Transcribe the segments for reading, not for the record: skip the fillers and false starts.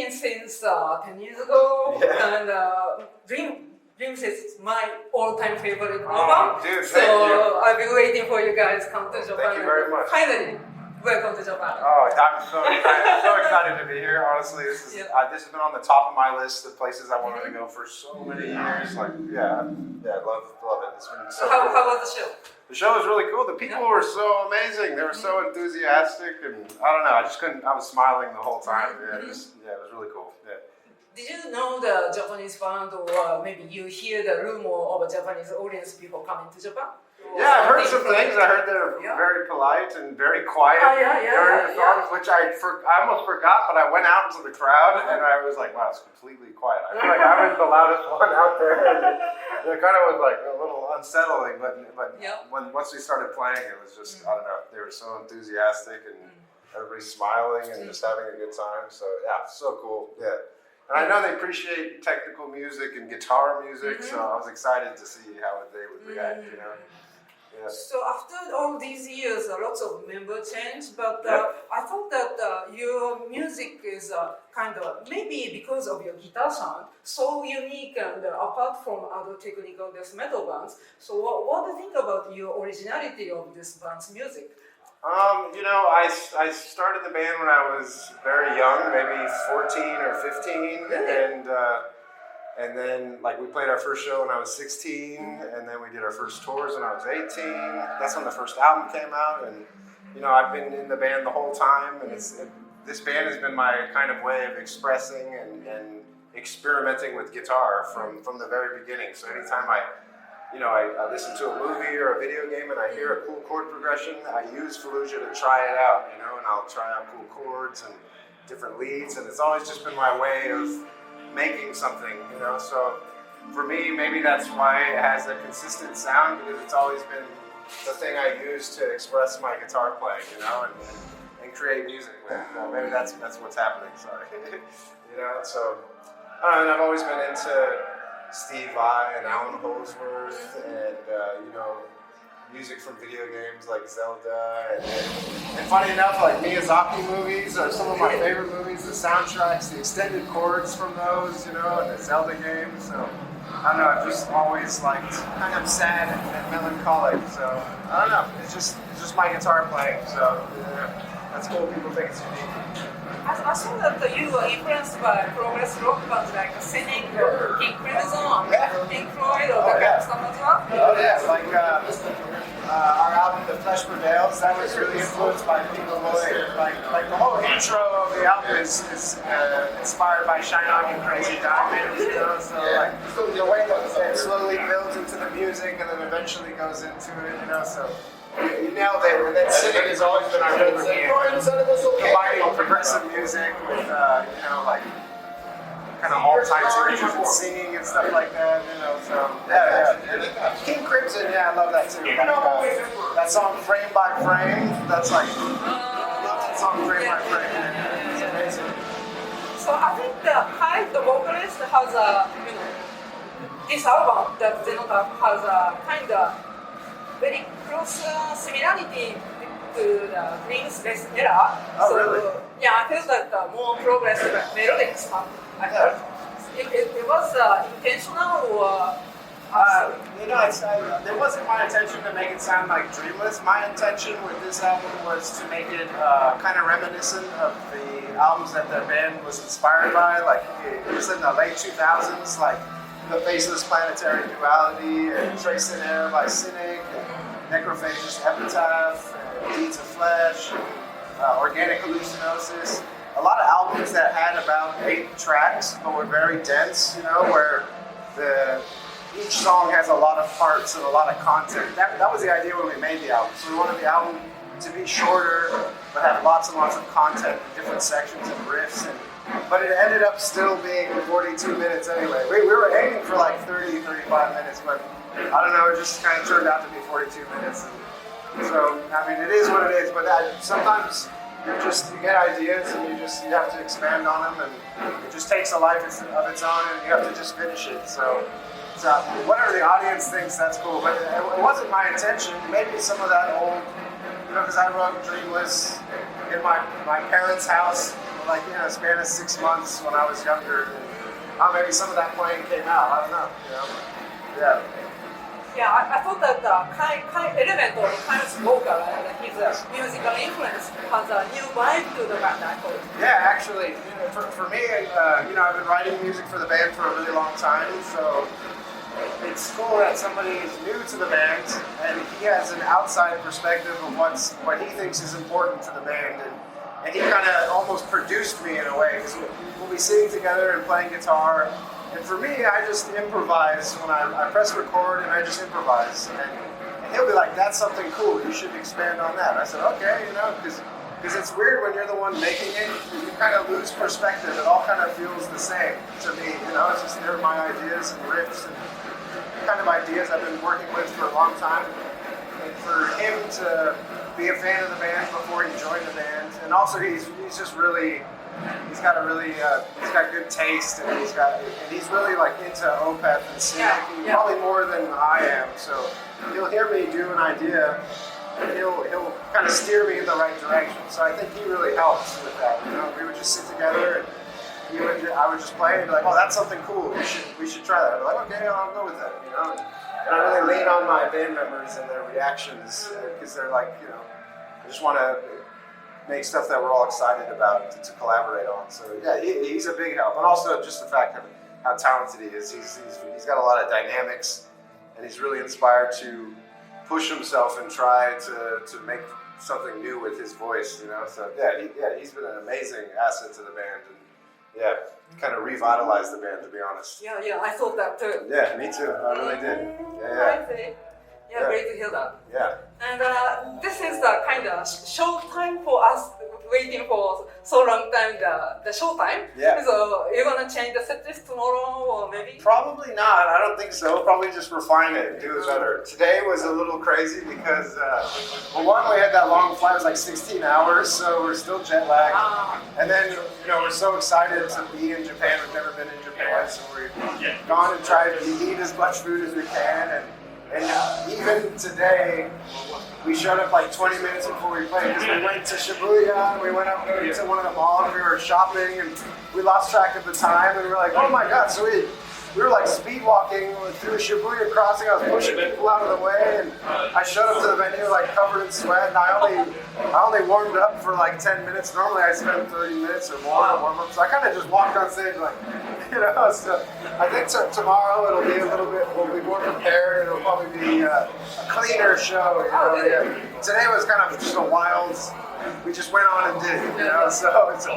been since 10 years ago, and Dreams is my all-time favorite album. Dude, so thank you. I've been waiting for you guys to come to Japan. Thank you very much. Finally, welcome to Japan. Oh, I'm so excited to be here. Honestly, this has been on the top of my list of places I wanted to go for so many years. Like, love it. It's been so How cool. was the show? The show was really cool. The people were so amazing. They were so enthusiastic, and I don't know. I just couldn't. I was smiling the whole time. It was really cool. Yeah. Did you know the Japanese band, or maybe you hear the rumor of a Japanese audience people coming to Japan? Yeah, I've heard some things. I heard they're very polite and very quiet during the songs, which I almost forgot, but I went out into the crowd and I was like, wow, it's completely quiet. I feel like I was the loudest one out there. And it kind of was like a little unsettling, but once we started playing, it was just, I don't know, they were so enthusiastic and everybody's smiling and just having a good time. So yeah, so cool. Yeah. And I know they appreciate technical music and guitar music, so I was excited to see how they would react, you know. Yeah. So after all these years, lots of member change, but I thought that your music is kind of, maybe because of your guitar sound, so unique and apart from other technical death metal bands. So what do you think about your originality of this band's music? I started the band when I was very young, maybe 14 or 15, and then like we played our first show when I was 16, and then we did our first tours when I was 18. That's when the first album came out, and I've been in the band the whole time, and this band has been my kind of way of expressing and experimenting with guitar from the very beginning. So anytime I listen to a movie or a video game and I hear a cool chord progression, I use Fallujah to try it out, and I'll try out cool chords and different leads, and it's always just been my way of making something, so for me, maybe that's why it has a consistent sound, because it's always been the thing I use to express my guitar playing, and create music with. Maybe that's what's happening, sorry. So, and I've always been into Steve Vai and Alan Holdsworth, and music from video games like Zelda, and funny enough, like Miyazaki movies are some of my favorite movies. The soundtracks, the extended chords from those, and the Zelda games. So I don't know, I've just always liked kind of sad and melancholic. So I don't know, it's just my guitar playing. So that's cool. People think it's unique. I saw that you were influenced by progress rock bands like Cynic or King Crimson or Pink Floyd or that kind of stuff as well? Oh yeah, like our album The Flesh Prevails, that was really influenced by Pink Floyd. Like the whole intro of the album is inspired by Shine On You Crazy Diamond, so like the way that it slowly builds into the music and then eventually goes into it, so you nailed it. And then Cynic has always been our favorite band. Combining progressive music with, like kind of all types of music and singing and stuff like that, so yeah. King Crimson, I love that too. That song Frame by Frame, that's like, I love that song Frame by Frame. It's amazing. So I think Kyle, the vocalist, has this album that Zenotaph has a kind of very close similarity to the Dreams era. Oh, really? Yeah, I feel that more progressive melodic stuff. I heard. It was intentional or? It wasn't my intention to make it sound like Dreamless. My intention with this album was to make it kind of reminiscent of the albums that the band was inspired by. Like it was in the late 2000s, like The Faceless Planetary Duality and Trace in Air by Cynic, and Necrophagous Epitaph, and Deeds of Flesh, and Organic Hallucinosis. A lot of albums that had about 8 tracks, but were very dense, where each song has a lot of parts and a lot of content. That was the idea when we made the album. So we wanted the album to be shorter, but have lots and lots of content, different sections and riffs, but it ended up still being 42 minutes anyway. We were aiming for like 30, 35 minutes, but I don't know, it just kind of turned out to be 42 minutes. And so, I mean, it is what it is, but sometimes you get ideas and you have to expand on them, and it just takes a life of its own, and you have to just finish it. So whatever the audience thinks, that's cool, but it wasn't my intention. Maybe some of that old, because I wrote Dreamless in my parents' house like span of 6 months when I was younger. And, maybe some of that playing came out. I don't know. Yeah. Yeah, I thought that the element of Kyle's vocal and his musical influence has a new vibe to the band, I thought. Yeah, actually, for me, I've been writing music for the band for a really long time, so it's cool that somebody is new to the band and he has an outside perspective of what he thinks is important to the band, and he kind of almost produced me in a way, because we'll be sitting together and playing guitar. And for me, I just improvise when I press record, and I just improvise. And he'll be like, "That's something cool. You should expand on that." I said, "Okay," because it's weird when you're the one making it. You kind of lose perspective. It all kind of feels the same to me. It's just they're my ideas and riffs and kind of ideas I've been working with for a long time. And for him to be a fan of the band before he joined the band, and also he's just really. He's got good taste, and he's really like into Opeth and Cynic, probably more than I am. So he'll hear me do an idea, and he'll kind of steer me in the right direction. So I think he really helps with that. We would just sit together, and I would just play and be like, "Oh, that's something cool. We should try that." I'd be like, "Okay, I'll go with that." And I really lean on my band members and their reactions, because they're like, I just want to make stuff that we're all excited about to collaborate on. So yeah, he's a big help, and also just the fact of how talented he is. He's got a lot of dynamics, and he's really inspired to push himself and try to make something new with his voice. So he's been an amazing asset to the band, and kind of revitalized the band, to be honest. Yeah, I thought that too. Yeah, me too. I really did. I see. Yeah, great to hear that. Yeah. And this is the kind of short time for us waiting for so long time, the show time. Yeah. So you're gonna change the set list tomorrow, or maybe? Probably not. I don't think so. We'll probably just refine it and do it better. Today was a little crazy because, one, we had that long flight. It was like 16 hours, so we're still jet lagged. And then, we're so excited to be in Japan. We've never been in Japan, so we've gone and tried to eat as much food as we can. And even today, we showed up like 20 minutes before we played, because we went to Shibuya, and we went up to one of the malls, and we were shopping, and we lost track of the time, and we were like, "Oh my God," so we were like speed walking through Shibuya crossing. I was pushing people out of the way, and I showed up to the venue like covered in sweat, and I only warmed up for like 10 minutes. Normally I spend 30 minutes or more to warm up, so I kind of just walked on stage like, so I think tomorrow we'll be more prepared, and it'll probably be a cleaner show. Today was kind of just a wild, we just went on and did it, so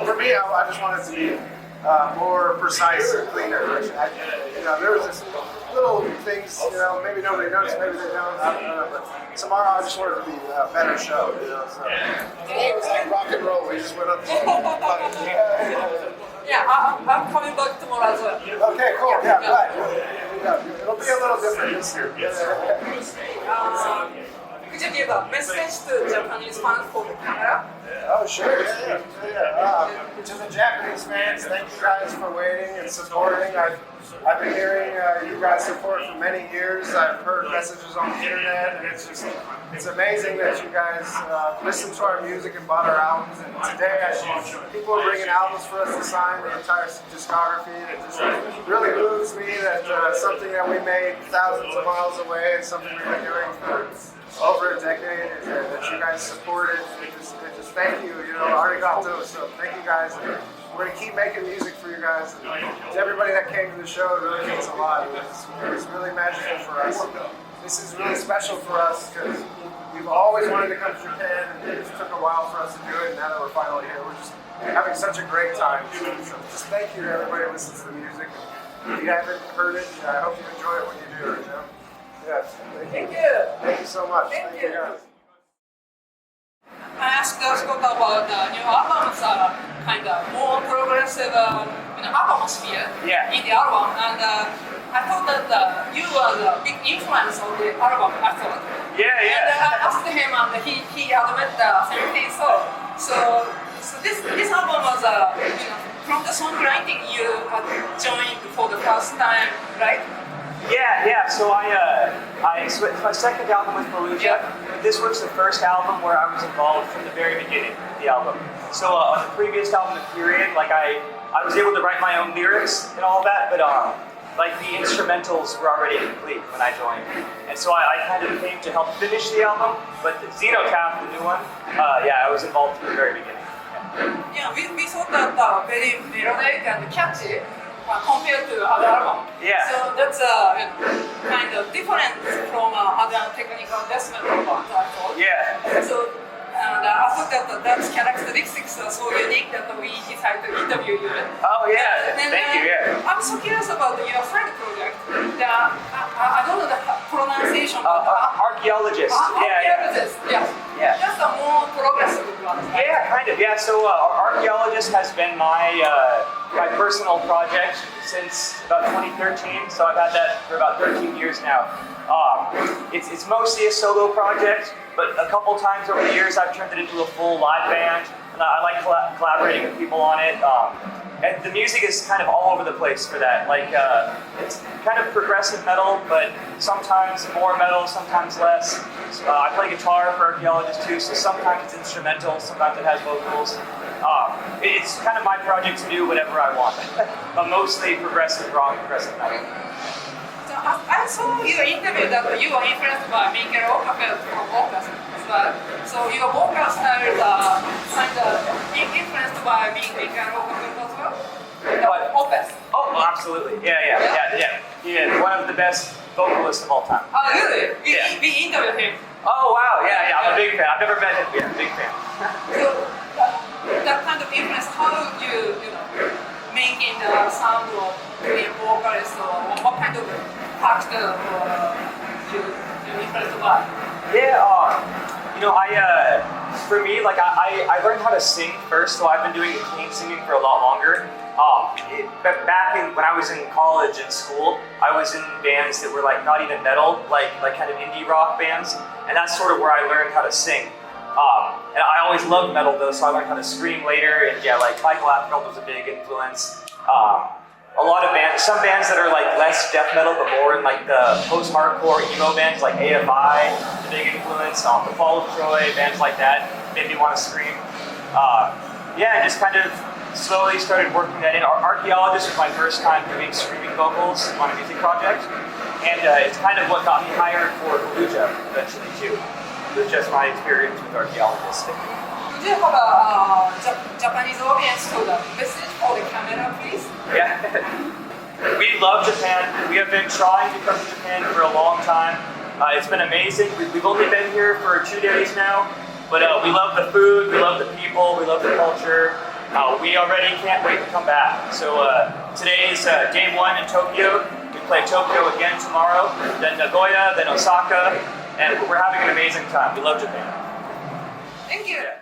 for me, I just wanted to be more precise and cleaner. There was just little things, maybe nobody noticed, maybe they don't, I don't know, but tomorrow I just wanted it to be a better show, so. Today was like rock and roll, we just went up to Yeah, I'm coming back tomorrow as well. Okay, cool, right. It'll be a little different this year. Could you give a message to Japanese fans for the camera? Oh, sure, yeah. To the Japanese fans, thank you guys for waiting and supporting. I've been hearing you guys support for many years. I've heard messages on the internet, and it's amazing that you guys listen to our music and bought our albums. And today, people are bringing albums for us to sign, the entire discography. It just really moves me that something that we made thousands of miles away, and something we've been doing for over a decade, and that you guys supported. Just thank you, arigato. So thank you guys. And we're gonna keep making music for you guys. And to everybody that came to the show, it really means a lot. It was really magical for us. This is really special for us because we've always wanted to come to Japan, and it just took a while for us to do it. And now that we're finally here, we're just having such a great time. So just thank you to everybody who listens to the music. If you haven't heard it, I hope you enjoy it when you do. Yes. Thank you. Thank you so much. Thank you. Guys. I asked Scott about the new albums, kind of more progressive atmosphere in the album, and I thought that you were the big influence on the album. I thought. Yeah. And I asked him, and he admitted the same thing. So this album was from the songwriting you joined for the first time, right? Yeah. So it's my second album with Fallujah. This was the first album where I was involved from the very beginning of the album. So on the previous album, The Period, like I was able to write my own lyrics and all that, but like the instrumentals were already complete when I joined. And so I kind of came to help finish the album, but the Xenocap, the new one, I was involved from the very beginning. Yeah, we thought that very melodic and catchy compared to other albums. Yeah. So that's kind of different from other technical death metal bands, I thought. Yeah. So I thought that that's characteristics are so unique that we decided to interview you. Oh yeah, And, thank you, yeah. I'm so curious about your side project. I don't know the pronunciation. Archaeologist. Archaeologist, yeah. Yeah. Just a more progressive one. Right? Yeah, kind of. Yeah. So Archaeologist has been my personal project since about 2013. So I've had that for about 13 years now. It's mostly a solo project, but a couple times over the years I've turned it into a full live band, and I like collaborating with people on it. And the music is kind of all over the place for that. Like it's kind of progressive metal, but sometimes more metal, sometimes less. I play guitar for Archaeologist too, so sometimes it's instrumental, sometimes it has vocals. It's kind of my project to do whatever I want, but mostly progressive rock, progressive metal. So I saw your interview that you were influenced by Kyle Schaefer from vocals as well. So your vocal style is kind of influenced by Kyle Schaefer as well? Opeth. Oh, absolutely. Yeah. He is one of the best vocalists of all time. Oh, really? Yeah. We interviewed him. Oh, wow. Yeah. I'm a big fan. I've never met him. Yeah, big fan. So that kind of influence, how you making the sound of being vocalist, or what kind of factor you influenced by? Yeah, for me, like I learned how to sing first, so I've been doing clean singing for a lot longer. When I was in college and school, I was in bands that were like not even metal, like kind of indie rock bands, and that's sort of where I learned how to sing. And I always loved metal though, so I learned how to scream later, and like Michael Apfel was a big influence. A lot of bands, some bands that are like less death metal, but more in like the post-hardcore emo bands like AFI, the big influence, the Fall of Troy, bands like that, made me want to scream. And just kind of slowly started working that in. Archaeologist was my first time doing screaming vocals on a music project, and it's kind of what got me hired for Fallujah eventually too. It was just my experience with Archaeologist. Do you have a Japanese audience to the message for the camera, please? Yeah. We love Japan. We have been trying to come to Japan for a long time. It's been amazing. We've only been here for 2 days now, but we love the food, we love the people, we love the culture. We already can't wait to come back. So today is day 1 in Tokyo. We play Tokyo again tomorrow, then Nagoya, then Osaka, and we're having an amazing time. We love Japan. Thank you.